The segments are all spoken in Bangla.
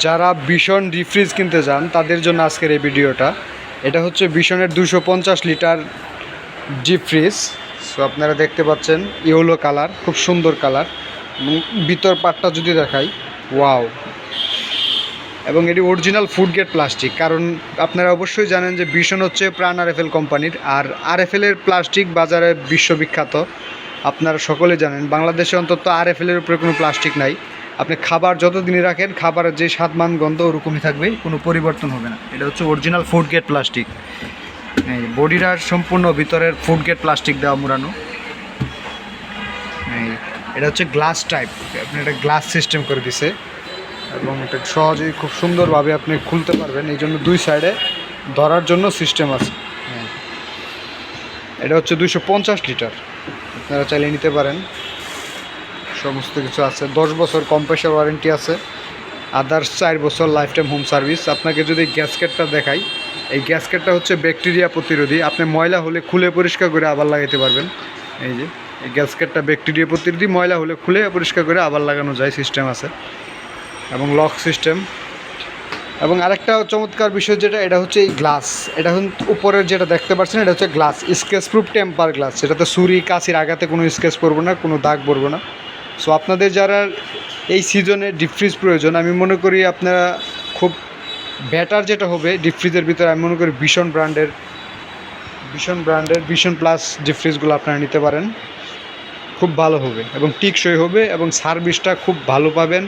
যারা ভীষণ ডিপ ফ্রিজ কিনতে চান তাদের জন্য আজকের এই ভিডিওটা। এটা হচ্ছে ভীষণের 250 লিটার ডিপ ফ্রিজ। সো আপনারা দেখতে পাচ্ছেন ইয়েলো কালার, খুব সুন্দর কালার। এবং ভিতর পাটটা যদি দেখাই, ওয়াও। এবং এটি অরিজিনাল ফুড গ্রেড প্লাস্টিক, কারণ আপনারা অবশ্যই জানেন যে ভীষণ হচ্ছে প্রাণ আরএফএল কোম্পানির। আর আরএফএলের প্লাস্টিক বাজারে বিশ্ববিখ্যাত, আপনারা সকলে জানেন। বাংলাদেশে অন্তত আরএফএলের উপরে কোনো প্লাস্টিক নাই। আপনি খাবার যতদিনই রাখেন, খাবারের যে স্বাদ মান গন্ধ ওরকমই থাকবে, কোনো পরিবর্তন হবে না। এটা হচ্ছে অরিজিনাল ফুড গ্রেড প্লাস্টিক। এই বডিটার সম্পূর্ণ ভিতরের ফুড গ্রেড প্লাস্টিক দেওয়া মোড়ানো। এটা হচ্ছে গ্লাস টাইপ, আপনি এটা গ্লাস সিস্টেম করে দিছে এবং এটা সহজেই খুব সুন্দরভাবে আপনি খুলতে পারবেন। এই জন্য দুই সাইডে ধরার জন্য সিস্টেম আছে। এটা হচ্ছে 250 লিটার, আপনারা চাইলে নিতে পারেন। সমস্ত কিছু আছে, 10 বছর কম্প্রেসার ওয়ারেন্টি আছে, আদার্স 4 বছর লাইফ টাইম হোম সার্ভিস। আপনাকে যদি গ্যাসকেটটা দেখাই, এই গ্যাসকেটটা হচ্ছে ব্যাকটেরিয়া প্রতিরোধী। আপনি ময়লা হলে খুলে পরিষ্কার করে আবার লাগাইতে পারবেন। এই যে এই গ্যাসকেটটা ব্যাকটেরিয়া প্রতিরোধী, ময়লা হলে খুলে পরিষ্কার করে আবার লাগানো যায়, সিস্টেম আছে। এবং লক সিস্টেম। এবং আরেকটা চমৎকার বিষয় যেটা, এটা হচ্ছে এই গ্লাস। এটা উপরের যেটা দেখতে পাচ্ছেন, এটা হচ্ছে glass, sketch proof temper glass. সেটাতে ছুরি কাঁচির আঘাতে কোনো স্কেচ পড়বো না, কোনো দাগ পড়বো না। সো আপনাদের যারা এই সিজনে ডিপ ফ্রিজ প্রয়োজন, আমি মনে করি আপনারা খুব বেটার যেটা হবে ডিপ ফ্রিজের ভিতরে, আমি মনে করি ভীষণ ব্র্যান্ডের ভীষণ প্লাস ডিপ ফ্রিজগুলো আপনারা নিতে পারেন। খুব ভালো হবে এবং টিকসই হবে এবং সার্ভিসটা খুব ভালো পাবেন।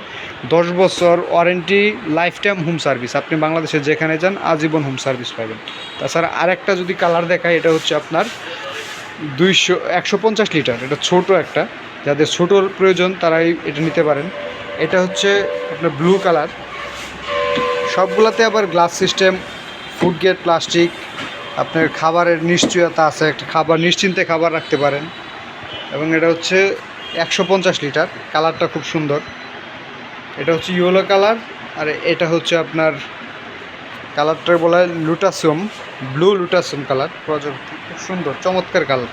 10 বছর warranty, life time home service. আপনি বাংলাদেশে যেখানে যান আজীবন হোম সার্ভিস পাবেন। তাছাড়া আরেকটা যদি কালার দেখায়, এটা হচ্ছে আপনার 150 লিটার। এটা ছোট একটা, যাদের ছোটোর প্রয়োজন তারাই এটা নিতে পারেন। এটা হচ্ছে আপনার ব্লু কালার। সবগুলাতে আবার glass system, food grade plastic. আপনার খাবারের নিশ্চয়তা আছে, একটা খাবার নিশ্চিন্তে খাবার রাখতে পারেন। এবং এটা হচ্ছে 150 লিটার। কালারটা খুব সুন্দর। এটা হচ্ছে ইয়েলো কালার, আর এটা হচ্ছে আপনার কালারটা বলা হয় লুটাসিয়াম, ব্লু লুটাসিয়াম কালার। প্রজাপতি, খুব সুন্দর চমৎকার কালার।